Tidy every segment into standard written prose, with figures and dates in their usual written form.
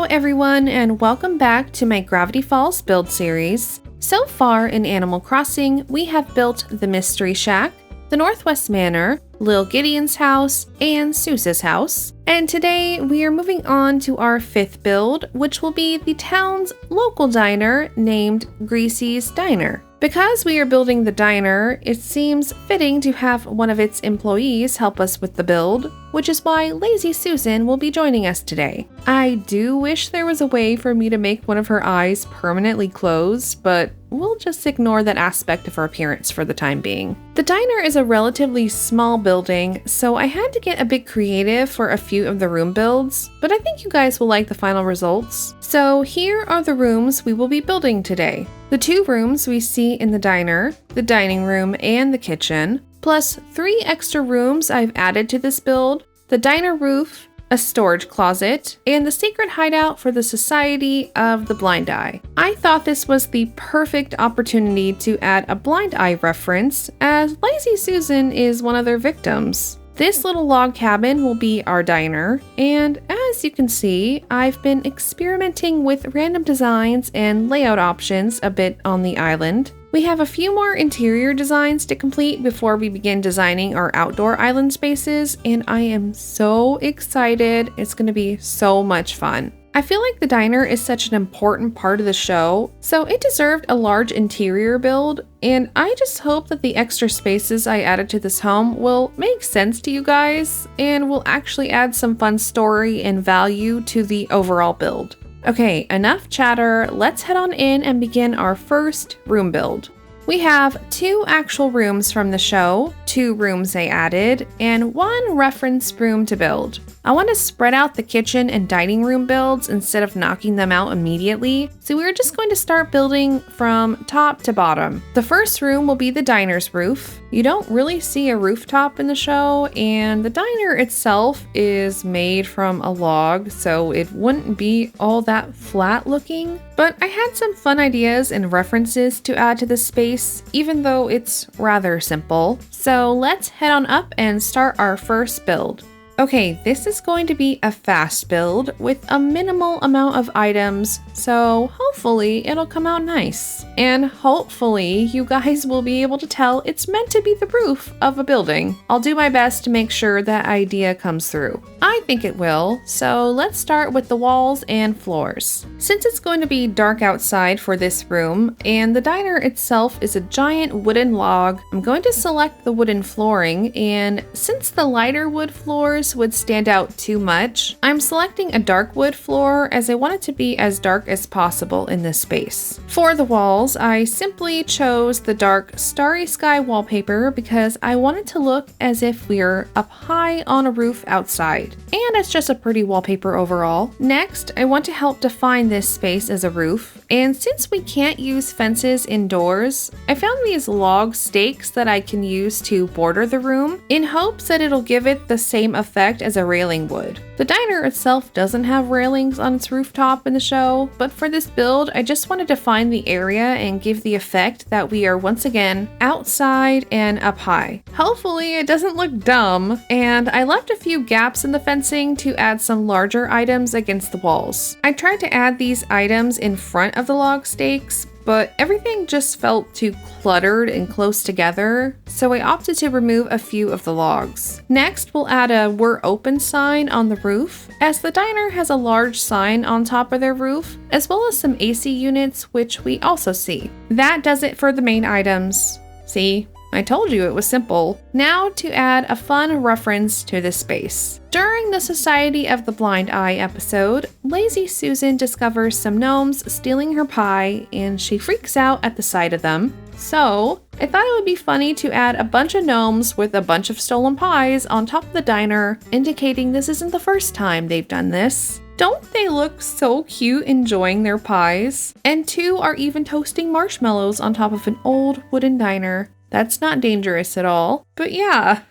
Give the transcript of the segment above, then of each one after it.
Hello everyone, and welcome back to my Gravity Falls build series. So far in Animal Crossing, we have built the Mystery Shack, the Northwest Manor, Lil Gideon's house, and Sousa's house. And today we are moving on to our 5th build, which will be the town's local diner named Greasy's Diner. Because we are building the diner, it seems fitting to have one of its employees help us with the build, which is why Lazy Susan will be joining us today. I do wish there was a way for me to make one of her eyes permanently closed, but we'll just ignore that aspect of her appearance for the time being. The diner is a relatively small building, so I had to get a bit creative for a few of the room builds, but I think you guys will like the final results. So here are the rooms we will be building today. The 2 rooms we see in the diner, the dining room and the kitchen, plus 3 extra rooms I've added to this build, the diner roof, a storage closet, and the secret hideout for the Society of the Blind Eye. I thought this was the perfect opportunity to add a blind eye reference, as Lazy Susan is one of their victims. This little log cabin will be our diner, and as you can see, I've been experimenting with random designs and layout options a bit on the island. We have a few more interior designs to complete before we begin designing our outdoor island spaces, and I am so excited. It's going to be so much fun. I feel like the diner is such an important part of the show, so it deserved a large interior build, and I just hope that the extra spaces I added to this home will make sense to you guys and will actually add some fun story and value to the overall build. Okay, enough chatter, let's head on in and begin our first room build. We have 2 actual rooms from the show, 2 rooms I added, and 1 reference room to build. I want to spread out the kitchen and dining room builds instead of knocking them out immediately, so we're just going to start building from top to bottom. The first room will be the diner's roof. You don't really see a rooftop in the show, and the diner itself is made from a log, so it wouldn't be all that flat looking. But I had some fun ideas and references to add to this space, even though it's rather simple. So let's head on up and start our first build. Okay, this is going to be a fast build with a minimal amount of items, so hopefully it'll come out nice. And hopefully you guys will be able to tell it's meant to be the roof of a building. I'll do my best to make sure that idea comes through. I think it will, so let's start with the walls and floors. Since it's going to be dark outside for this room, and the diner itself is a giant wooden log, I'm going to select the wooden flooring, and since the lighter wood floors would stand out too much, I'm selecting a dark wood floor as I want it to be as dark as possible in this space. For the walls, I simply chose the dark Starry Sky wallpaper because I want it to look as if we're up high on a roof outside. And it's just a pretty wallpaper overall. Next, I want to help define this space as a roof, and since we can't use fences indoors, I found these log stakes that I can use to border the room in hopes that it'll give it the same effect as a railing would. The diner itself doesn't have railings on its rooftop in the show, but for this build, I just want to define the area and give the effect that we are once again outside and up high. Hopefully it doesn't look dumb, and I left a few gaps in the fencing to add some larger items against the walls. I tried to add these items in front of the log stakes, but everything just felt too cluttered and close together, so I opted to remove a few of the logs. Next, we'll add a "We're Open" sign on the roof, as the diner has a large sign on top of their roof, as well as some AC units, which we also see. That does it for the main items. See? I told you it was simple. Now to add a fun reference to this space. During the Society of the Blind Eye episode, Lazy Susan discovers some gnomes stealing her pie, and she freaks out at the sight of them. So, I thought it would be funny to add a bunch of gnomes with a bunch of stolen pies on top of the diner, indicating this isn't the first time they've done this. Don't they look so cute enjoying their pies? And 2 are even toasting marshmallows on top of an old wooden diner. That's not dangerous at all. But yeah,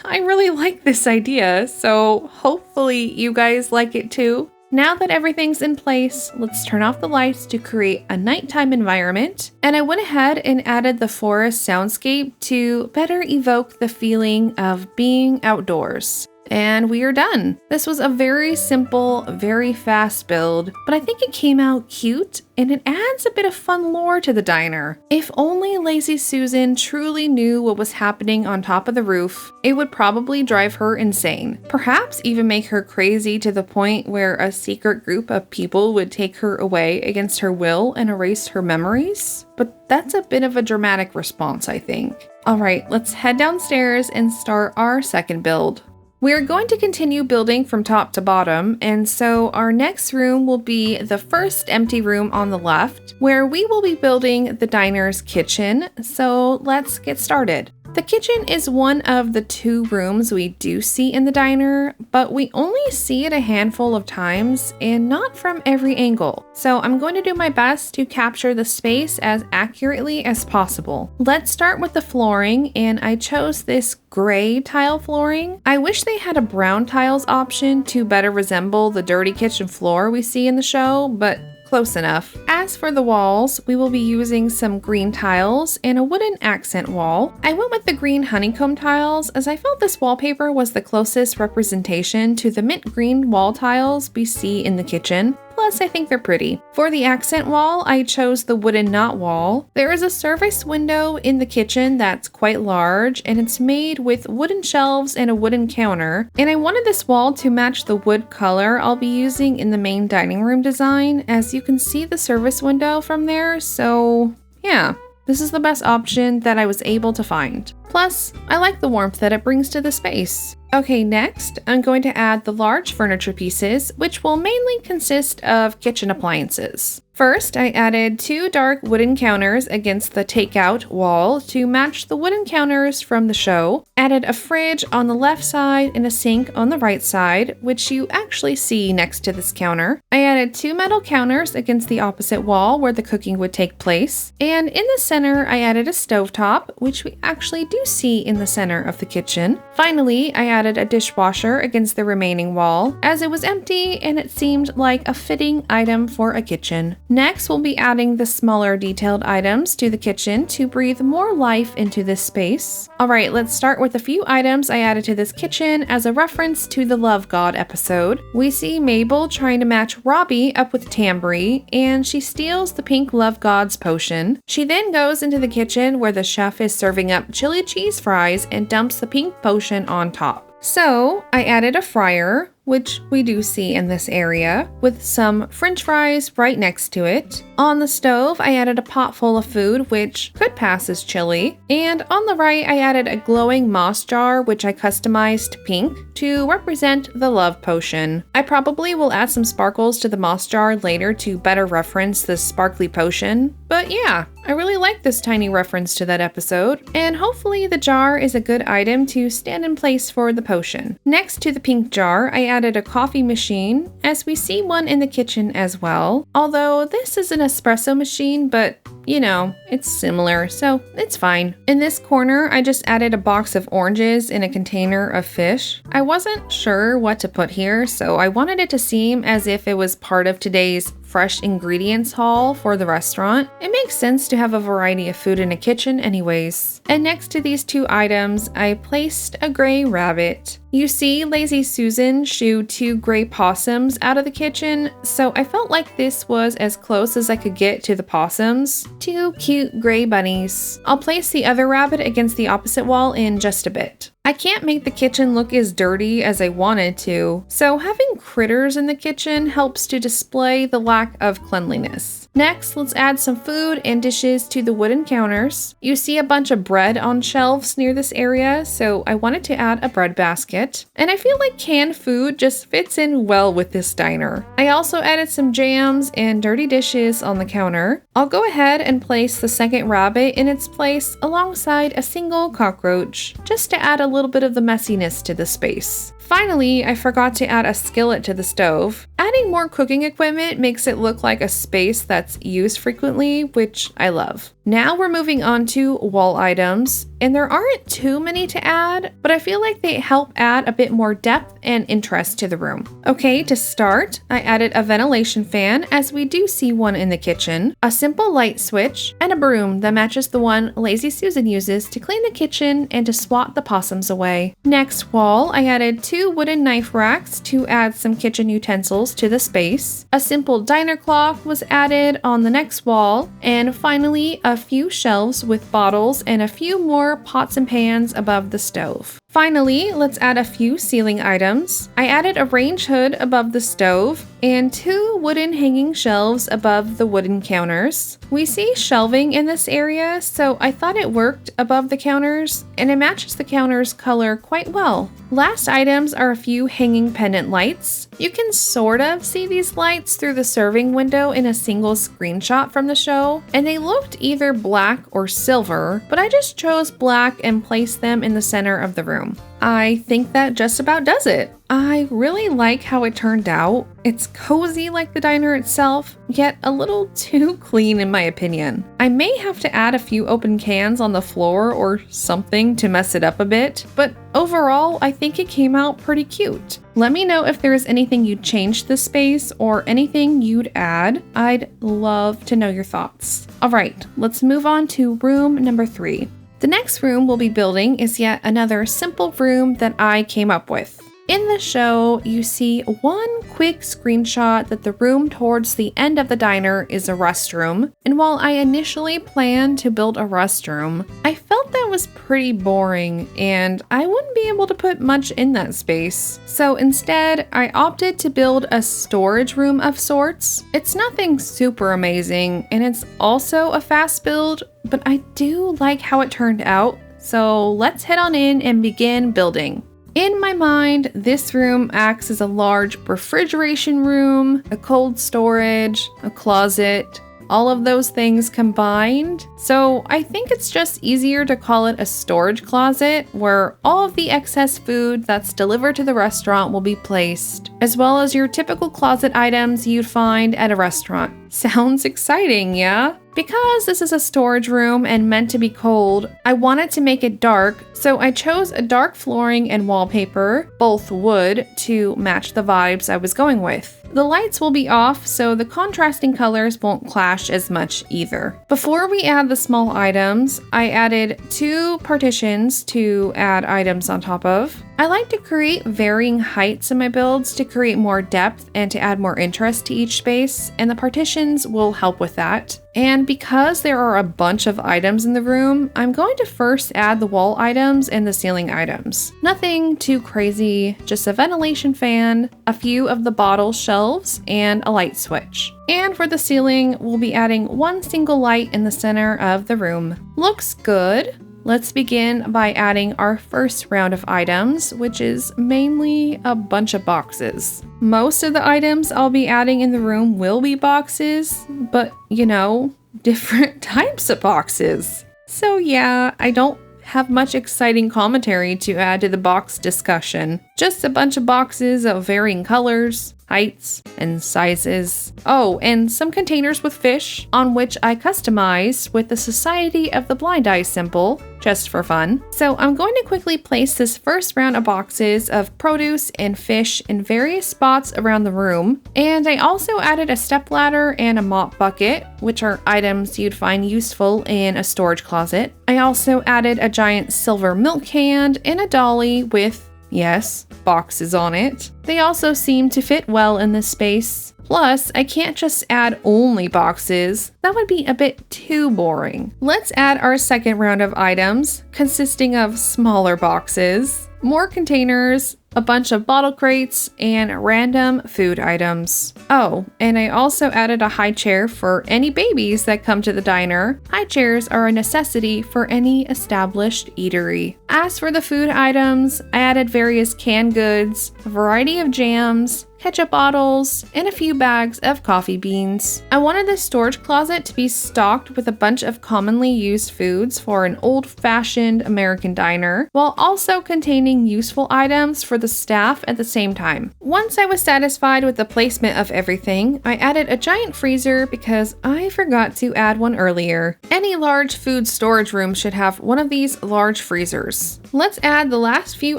I really like this idea, so hopefully you guys like it too. Now that everything's in place, let's turn off the lights to create a nighttime environment. And I went ahead and added the forest soundscape to better evoke the feeling of being outdoors. and we are done. This was a very simple, very fast build, but I think it came out cute and it adds a bit of fun lore to the diner. If only Lazy Susan truly knew what was happening on top of the roof, it would probably drive her insane. Perhaps even make her crazy to the point where a secret group of people would take her away against her will and erase her memories. But that's a bit of a dramatic response, I think. Alright, let's head downstairs and start our second build. We are going to continue building from top to bottom, and so our next room will be the first empty room on the left, where we will be building the diner's kitchen, so let's get started. The kitchen is one of the 2 rooms we do see in the diner, but we only see it a handful of times and not from every angle. So I'm going to do my best to capture the space as accurately as possible. Let's start with the flooring, and I chose this gray tile flooring. I wish they had a brown tiles option to better resemble the dirty kitchen floor we see in the show, but close enough. As for the walls, we will be using some green tiles and a wooden accent wall. I went with the green honeycomb tiles as I felt this wallpaper was the closest representation to the mint green wall tiles we see in the kitchen. Plus, I think they're pretty. For the accent wall, I chose the wooden knot wall. There is a service window in the kitchen that's quite large, and it's made with wooden shelves and a wooden counter. And I wanted this wall to match the wood color I'll be using in the main dining room design, as you can see the service window from there, so yeah. This is the best option that I was able to find. Plus, I like the warmth that it brings to the space. Okay, next, I'm going to add the large furniture pieces, which will mainly consist of kitchen appliances. First, I added 2 dark wooden counters against the takeout wall to match the wooden counters from the show. Added a fridge on the left side and a sink on the right side, which you actually see next to this counter. I added 2 metal counters against the opposite wall where the cooking would take place. And in the center, I added a stovetop, which we actually do see in the center of the kitchen. Finally, I added a dishwasher against the remaining wall, as it was empty and it seemed like a fitting item for a kitchen. Next, we'll be adding the smaller detailed items to the kitchen to breathe more life into this space. Alright, let's start with a few items I added to this kitchen as a reference to the Love God episode. We see Mabel trying to match Robbie up with Tambry, and she steals the pink Love God's potion. She then goes into the kitchen where the chef is serving up chili cheese fries and dumps the pink potion on top. So, I added a fryer, which we do see in this area, with some french fries right next to it. On the stove, I added a pot full of food, which could pass as chili. And on the right, I added a glowing moss jar, which I customized pink to represent the love potion. I probably will add some sparkles to the moss jar later to better reference the sparkly potion. But yeah, I really like this tiny reference to that episode, and hopefully the jar is a good item to stand in place for the potion. Next to the pink jar, I added a coffee machine, as we see one in the kitchen as well. Although this is an espresso machine, but you know, it's similar, so it's fine. In this corner, I just added a box of oranges in a container of fish. I wasn't sure what to put here, so I wanted it to seem as if it was part of today's fresh ingredients haul for the restaurant. It makes sense to have a variety of food in a kitchen anyways. And next to these 2 items, I placed a gray rabbit. You see Lazy Susan shoo 2 gray possums out of the kitchen, so I felt like this was as close as I could get to the possums. 2 cute gray bunnies. I'll place the other rabbit against the opposite wall in just a bit. I can't make the kitchen look as dirty as I wanted to, so having critters in the kitchen helps to display the lack of cleanliness. Next, let's add some food and dishes to the wooden counters. You see a bunch of bread on shelves near this area, so I wanted to add a bread basket. And I feel like canned food just fits in well with this diner. I also added some jams and dirty dishes on the counter. I'll go ahead and place the second rabbit in its place alongside a single cockroach, just to add a little bit of the messiness to the space. Finally, I forgot to add a skillet to the stove. Adding more cooking equipment makes it look like a space that's used frequently, which I love. Now we're moving on to wall items, and there aren't too many to add, but I feel like they help add a bit more depth and interest to the room. Okay, to start, I added a ventilation fan, as we do see one in the kitchen, a simple light switch, and a broom that matches the one Lazy Susan uses to clean the kitchen and to swat the possums away. Next wall, I added 2 wooden knife racks to add some kitchen utensils to the space. A simple diner clock was added on the next wall, and finally, a few shelves with bottles and a few more pots and pans above the stove. Finally, let's add a few ceiling items. I added a range hood above the stove and 2 wooden hanging shelves above the wooden counters. We see shelving in this area, so I thought it worked above the counters, and it matches the counters color quite well. Last items are a few hanging pendant lights. You can sort of see these lights through the serving window in a single screenshot from the show, and they looked either black or silver, but I just chose black and placed them in the center of the room. I think that just about does it. I really like how it turned out. It's cozy like the diner itself, yet a little too clean in my opinion. I may have to add a few open cans on the floor or something to mess it up a bit, but overall I think it came out pretty cute. Let me know if there is anything you'd change to the space or anything you'd add. I'd love to know your thoughts. Alright, let's move on to room number 3. The next room we'll be building is yet another simple room that I came up with. In the show, you see one quick screenshot that the room towards the end of the diner is a restroom, and while I initially planned to build a restroom, I felt that was pretty boring and I wouldn't be able to put much in that space. So instead, I opted to build a storage room of sorts. It's nothing super amazing, and it's also a fast build, but I do like how it turned out, so let's head on in and begin building. In my mind, this room acts as a large refrigeration room, a cold storage, a closet, all of those things combined. So I think it's just easier to call it a storage closet where all of the excess food that's delivered to the restaurant will be placed, as well as your typical closet items you'd find at a restaurant. Sounds exciting, yeah? Because this is a storage room and meant to be cold, I wanted to make it dark, so I chose a dark flooring and wallpaper, both wood, to match the vibes I was going with. The lights will be off, so the contrasting colors won't clash as much either. Before we add the small items, I added 2 partitions to add items on top of. I like to create varying heights in my builds to create more depth and to add more interest to each space, and the partitions will help with that. And because there are a bunch of items in the room, I'm going to first add the wall items and the ceiling items. Nothing too crazy, just a ventilation fan, a few of the bottle shelves, and a light switch. And for the ceiling, we'll be adding 1 single light in the center of the room. Looks good. Let's begin by adding our first round of items, which is mainly a bunch of boxes. Most of the items I'll be adding in the room will be boxes, but you know, different types of boxes. So yeah, I don't have much exciting commentary to add to the box discussion. Just a bunch of boxes of varying colors, heights, and sizes. Oh, and some containers with fish, on which I customized with the Society of the Blind Eye symbol, just for fun. So I'm going to quickly place this first round of boxes of produce and fish in various spots around the room. And I also added a stepladder and a mop bucket, which are items you'd find useful in a storage closet. I also added a giant silver milk can and a dolly with, yes, boxes on it. They also seem to fit well in this space. Plus, I can't just add only boxes. That would be a bit too boring. Let's add our second round of items, consisting of smaller boxes, more containers, a bunch of bottle crates, and random food items. Oh, and I also added a high chair for any babies that come to the diner. High chairs are a necessity for any established eatery. As for the food items, I added various canned goods, a variety of jams, ketchup bottles, and a few bags of coffee beans. I wanted this storage closet to be stocked with a bunch of commonly used foods for an old-fashioned American diner, while also containing useful items for the staff at the same time. Once I was satisfied with the placement of everything, I added a giant freezer because I forgot to add one earlier. Any large food storage room should have one of these large freezers. Let's add the last few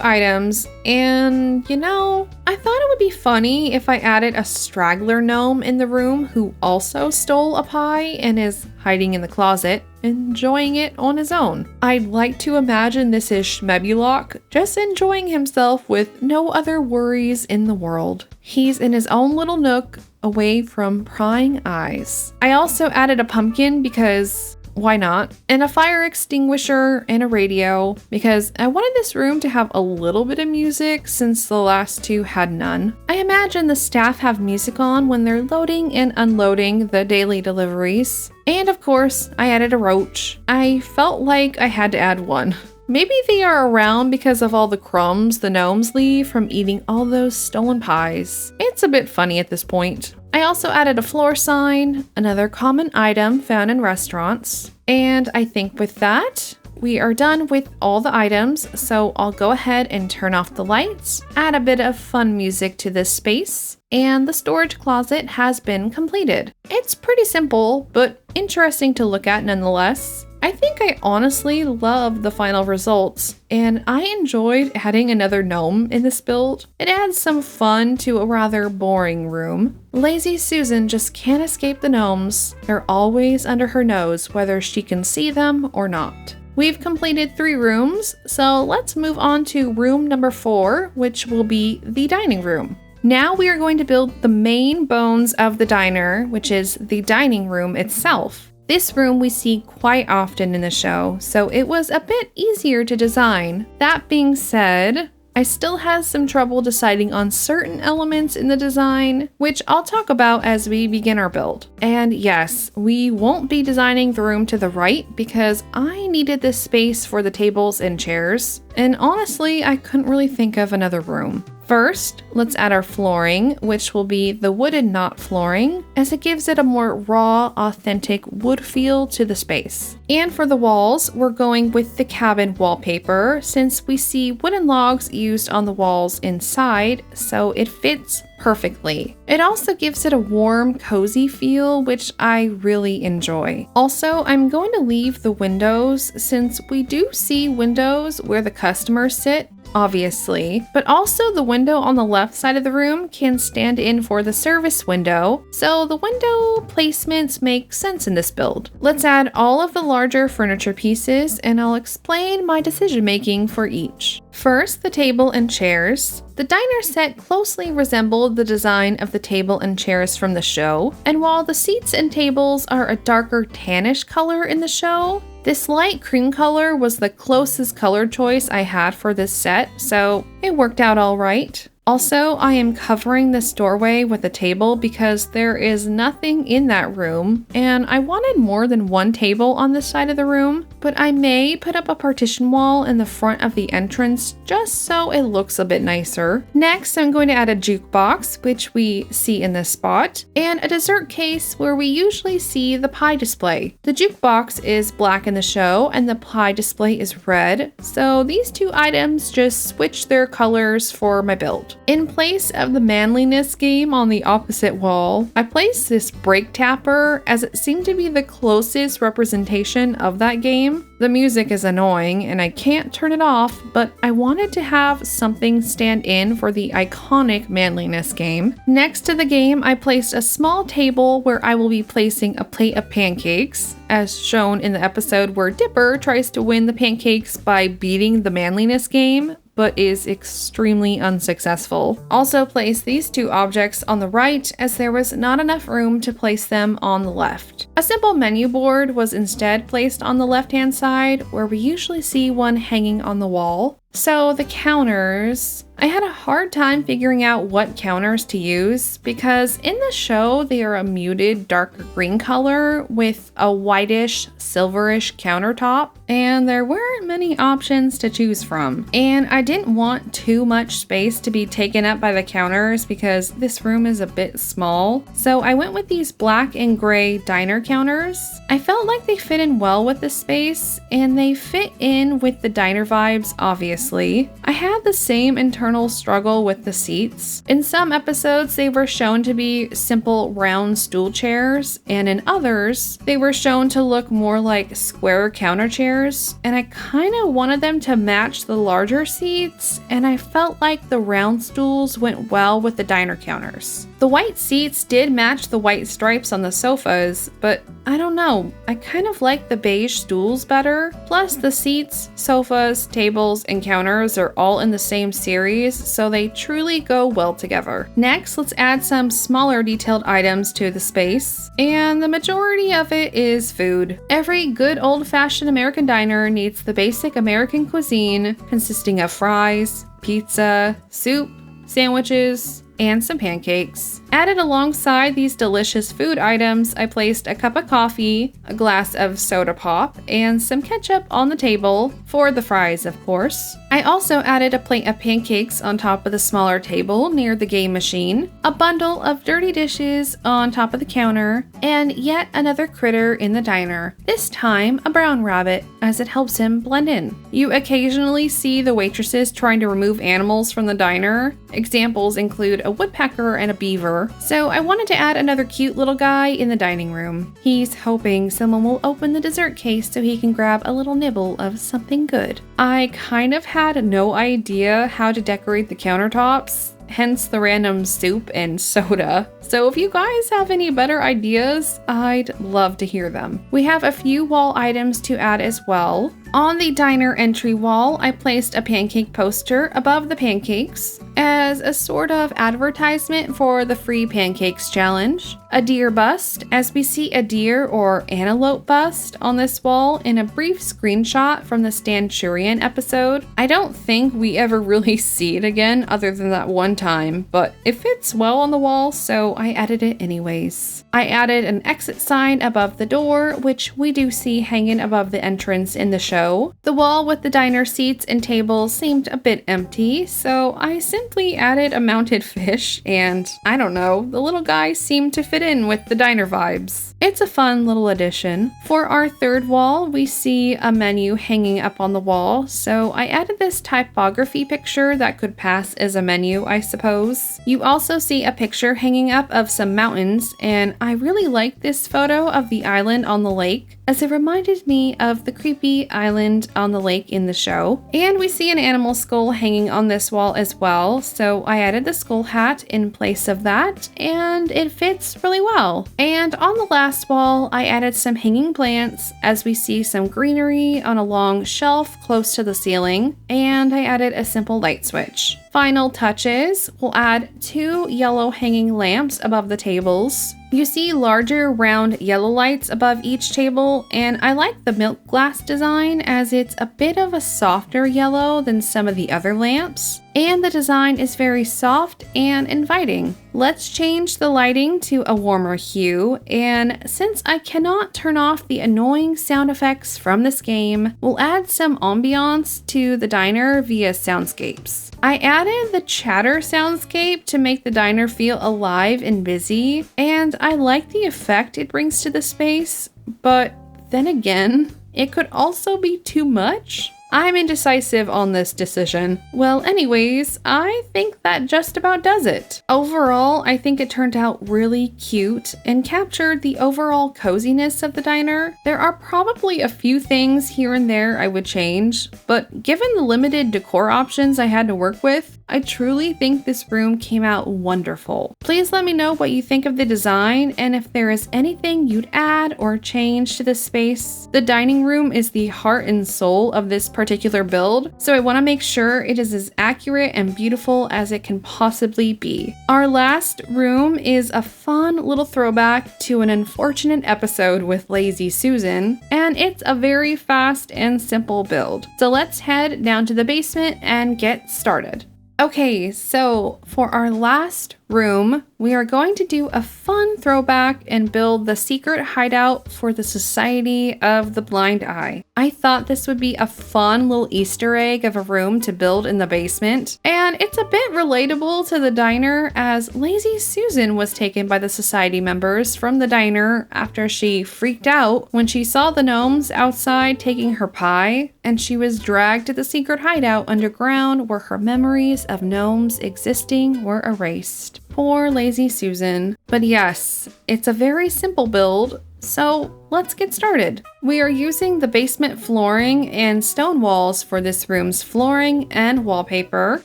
items, and I thought it would be funny if I added a straggler gnome in the room who also stole a pie and is hiding in the closet, enjoying it on his own. I'd like to imagine this is Schmebulok, just enjoying himself with no other worries in the world. He's in his own little nook, away from prying eyes. I also added a pumpkin because why not? And a fire extinguisher and a radio because I wanted this room to have a little bit of music since the last two had none. I imagine the staff have music on when they're loading and unloading the daily deliveries. And of course, I added a roach. I felt like I had to add one. Maybe they are around because of all the crumbs the gnomes leave from eating all those stolen pies. It's a bit funny at this point. I also added a floor sign, another common item found in restaurants. And I think with that, we are done with all the items, so I'll go ahead and turn off the lights, add a bit of fun music to this space, and the storage closet has been completed. It's pretty simple, but interesting to look at nonetheless. I think I honestly love the final results, and I enjoyed adding another gnome in this build. It adds some fun to a rather boring room. Lazy Susan just can't escape the gnomes. They're always under her nose, whether she can see them or not. We've completed 3 rooms, so let's move on to room number 4, which will be the dining room. Now we are going to build the main bones of the diner, which is the dining room itself. This room we see quite often in the show, so it was a bit easier to design. That being said, I still had some trouble deciding on certain elements in the design, which I'll talk about as we begin our build. And yes, we won't be designing the room to the right because I needed this space for the tables and chairs, and honestly, I couldn't really think of another room. First, let's add our flooring, which will be the wooden knot flooring, as it gives it a more raw, authentic wood feel to the space. And for the walls, we're going with the cabin wallpaper, since we see wooden logs used on the walls inside, so it fits perfectly. It also gives it a warm, cozy feel, which I really enjoy. Also, I'm going to leave the windows, since we do see windows where the customers sit, obviously, but also the window on the left side of the room can stand in for the service window, so the window placements make sense in this build. Let's add all of the larger furniture pieces, and I'll explain my decision making for each. First, the table and chairs. The diner set closely resembled the design of the table and chairs from the show, and while the seats and tables are a darker tannish color in the show, this light cream color was the closest color choice I had for this set, so it worked out all right. Also, I am covering this doorway with a table because there is nothing in that room, and I wanted more than one table on this side of the room, but I may put up a partition wall in the front of the entrance just so it looks a bit nicer. Next, I'm going to add a jukebox, which we see in this spot, and a dessert case where we usually see the pie display. The jukebox is black in the show, and the pie display is red, so these two items just switch their colors for my build. In place of the manliness game on the opposite wall, I placed this brake tapper as it seemed to be the closest representation of that game. The music is annoying and I can't turn it off, but I wanted to have something stand in for the iconic manliness game. Next to the game, I placed a small table where I will be placing a plate of pancakes, as shown in the episode where Dipper tries to win the pancakes by beating the manliness game, but is extremely unsuccessful. Also place these two objects on the right as there was not enough room to place them on the left. A simple menu board was instead placed on the left-hand side where we usually see one hanging on the wall. So the counters, I had a hard time figuring out what counters to use because in the show they are a muted darker green color with a whitish silverish countertop, and there weren't many options to choose from. And I didn't want too much space to be taken up by the counters because this room is a bit small, so I went with these black and gray diner counters. I felt like they fit in well with the space, and they fit in with the diner vibes, obviously. I had the same internal struggle with the seats. In some episodes, they were shown to be simple round stool chairs, and in others, they were shown to look more like square counter chairs, and I kind of wanted them to match the larger seats, and I felt like the round stools went well with the diner counters. The white seats did match the white stripes on the sofas, but I don't know, I kind of like the beige stools better. Plus the seats, sofas, tables, and counters are all in the same series, so they truly go well together. Next, let's add some smaller detailed items to the space, and the majority of it is food. Every good old-fashioned American diner needs the basic American cuisine consisting of fries, pizza, soup, sandwiches, and some pancakes. Added alongside these delicious food items, I placed a cup of coffee, a glass of soda pop, and some ketchup on the table, for the fries, of course. I also added a plate of pancakes on top of the smaller table near the game machine, a bundle of dirty dishes on top of the counter, and yet another critter in the diner, this time a brown rabbit, as it helps him blend in. You occasionally see the waitresses trying to remove animals from the diner. Examples include a woodpecker and a beaver, so I wanted to add another cute little guy in the dining room. He's hoping someone will open the dessert case so he can grab a little nibble of something good. I kind of had no idea how to decorate the countertops, hence the random soup and soda. So if you guys have any better ideas, I'd love to hear them. We have a few wall items to add as well. On the diner entry wall, I placed a pancake poster above the pancakes as a sort of advertisement for the free pancakes challenge. A deer bust, as we see a deer or antelope bust on this wall in a brief screenshot from the Stanchurian episode. I don't think we ever really see it again other than that one time, but it fits well on the wall, so I added it anyways. I added an exit sign above the door, which we do see hanging above the entrance in the show. The wall with the diner seats and tables seemed a bit empty, so I simply added a mounted fish, and I don't know, the little guy seemed to fit in with the diner vibes. It's a fun little addition. For our third wall, we see a menu hanging up on the wall, so I added this typography picture that could pass as a menu, I suppose. You also see a picture hanging up of some mountains, and I really like this photo of the island on the lake, as it reminded me of the creepy island on the lake in the show. And we see an animal skull hanging on this wall as well, so I added the skull hat in place of that, and it fits really well. And on the last wall, I added some hanging plants, as we see some greenery on a long shelf close to the ceiling, and I added a simple light switch. Final touches, we'll add 2 yellow hanging lamps above the tables. You see larger round yellow lights above each table, and I like the milk glass design as it's a bit of a softer yellow than some of the other lamps, and the design is very soft and inviting. Let's change the lighting to a warmer hue, and since I cannot turn off the annoying sound effects from this game, we'll add some ambiance to the diner via soundscapes. I added the chatter soundscape to make the diner feel alive and busy, and I like the effect it brings to the space, but then again, it could also be too much. I'm indecisive on this decision. Well, anyways, I think that just about does it. Overall, I think it turned out really cute and captured the overall coziness of the diner. There are probably a few things here and there I would change, but given the limited decor options I had to work with, I truly think this room came out wonderful. Please let me know what you think of the design and if there is anything you'd add or change to this space. The dining room is the heart and soul of this particular build, so I want to make sure it is as accurate and beautiful as it can possibly be. Our last room is a fun little throwback to an unfortunate episode with Lazy Susan, and it's a very fast and simple build. So let's head down to the basement and get started. Okay, so for our last room, we are going to do a fun throwback and build the secret hideout for the Society of the Blind Eye. I thought this would be a fun little Easter egg of a room to build in the basement, and it's a bit relatable to the diner as Lazy Susan was taken by the Society members from the diner after she freaked out when she saw the gnomes outside taking her pie, and she was dragged to the secret hideout underground where her memories of gnomes existing were erased. Poor Lazy Susan. But yes, it's a very simple build, so let's get started. We are using the basement flooring and stone walls for this room's flooring and wallpaper,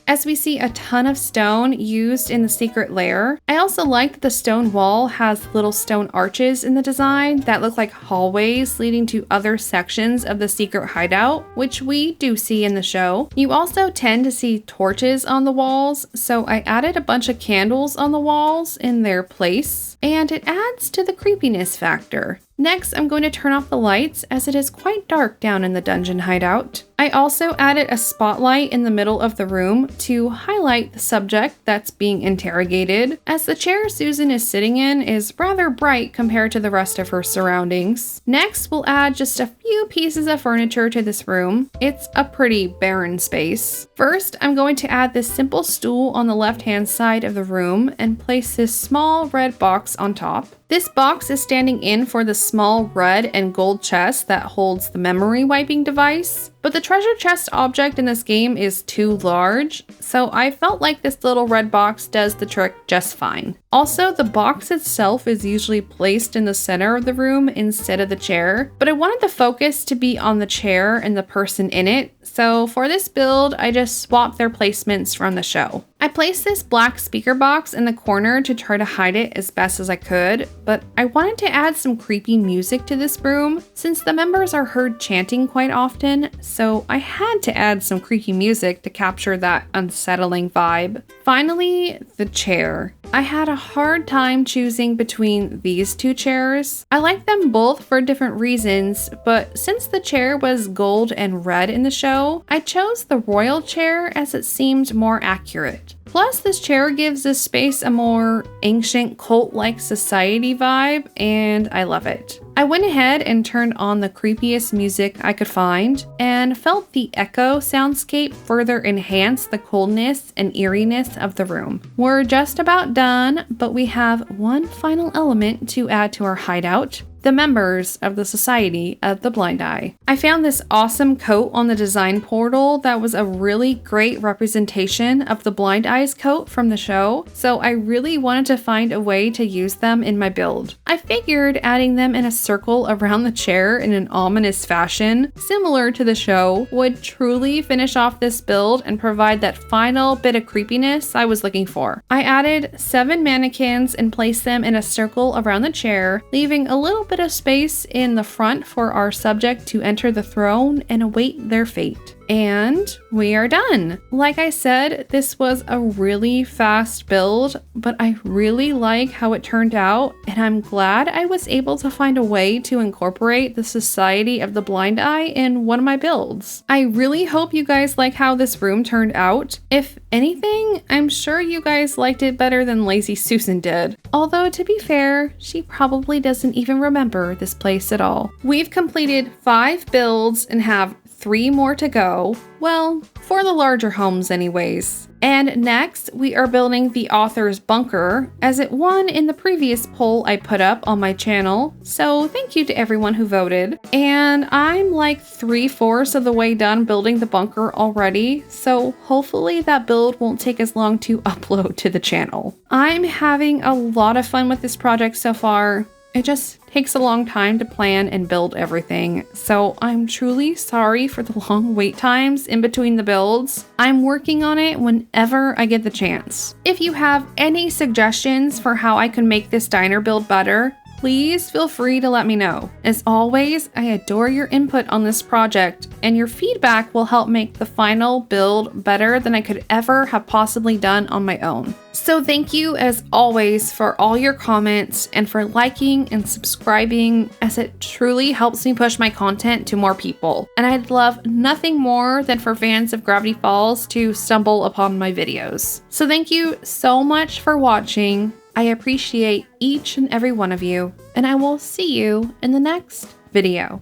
as we see a ton of stone used in the secret lair. I also like that the stone wall has little stone arches in the design that look like hallways leading to other sections of the secret hideout, which we do see in the show. You also tend to see torches on the walls, so I added a bunch of candles on the walls in their place, and it adds to the creepiness factor. Next, I'm going to turn off the lights as it is quite dark down in the dungeon hideout. I also added a spotlight in the middle of the room to highlight the subject that's being interrogated, as the chair Susan is sitting in is rather bright compared to the rest of her surroundings. Next, we'll add just a few pieces of furniture to this room. It's a pretty barren space. First, I'm going to add this simple stool on the left-hand side of the room and place this small red box on top. This box is standing in for the small red and gold chest that holds the memory wiping device, but the treasure chest object in this game is too large, so I felt like this little red box does the trick just fine. Also, the box itself is usually placed in the center of the room instead of the chair, but I wanted the focus to be on the chair and the person in it, so for this build, I just swapped their placements from the show. I placed this black speaker box in the corner to try to hide it as best as I could, but I wanted to add some creepy music to this room since the members are heard chanting quite often, so I had to add some creepy music to capture that unsettling vibe. Finally, the chair. I had a hard time choosing between these two chairs. I like them both for different reasons, but since the chair was gold and red in the show, I chose the royal chair as it seemed more accurate. Plus, this chair gives this space a more ancient cult-like society vibe, and I love it. I went ahead and turned on the creepiest music I could find, and felt the echo soundscape further enhance the coldness and eeriness of the room. We're just about done, but we have one final element to add to our hideout: the members of the Society of the Blind Eye. I found this awesome coat on the design portal that was a really great representation of the Blind Eye's coat from the show, so I really wanted to find a way to use them in my build. I figured adding them in a circle around the chair in an ominous fashion, similar to the show, would truly finish off this build and provide that final bit of creepiness I was looking for. I added 7 mannequins and placed them in a circle around the chair, leaving a little bit of space in the front for our subject to enter the throne and await their fate. And we are done. Like I said, this was a really fast build, but I really like how it turned out, and I'm glad I was able to find a way to incorporate the Society of the Blind Eye in one of my builds. I really hope you guys like how this room turned out. If anything, I'm sure you guys liked it better than Lazy Susan did. Although, to be fair, she probably doesn't even remember this place at all. We've completed 5 builds and have 3 more to go. Well, for the larger homes anyways. And next, we are building the author's bunker, as it won in the previous poll I put up on my channel, so thank you to everyone who voted. And I'm like 3/4 of the way done building the bunker already, so hopefully that build won't take as long to upload to the channel. I'm having a lot of fun with this project so far, It just takes a long time to plan and build everything, so I'm truly sorry for the long wait times in between the builds. I'm working on it whenever I get the chance. If you have any suggestions for how I can make this diner build better, please feel free to let me know. As always, I adore your input on this project, and your feedback will help make the final build better than I could ever have possibly done on my own. So thank you as always for all your comments and for liking and subscribing, as it truly helps me push my content to more people. And I'd love nothing more than for fans of Gravity Falls to stumble upon my videos. So thank you so much for watching. I appreciate each and every one of you, and I will see you in the next video.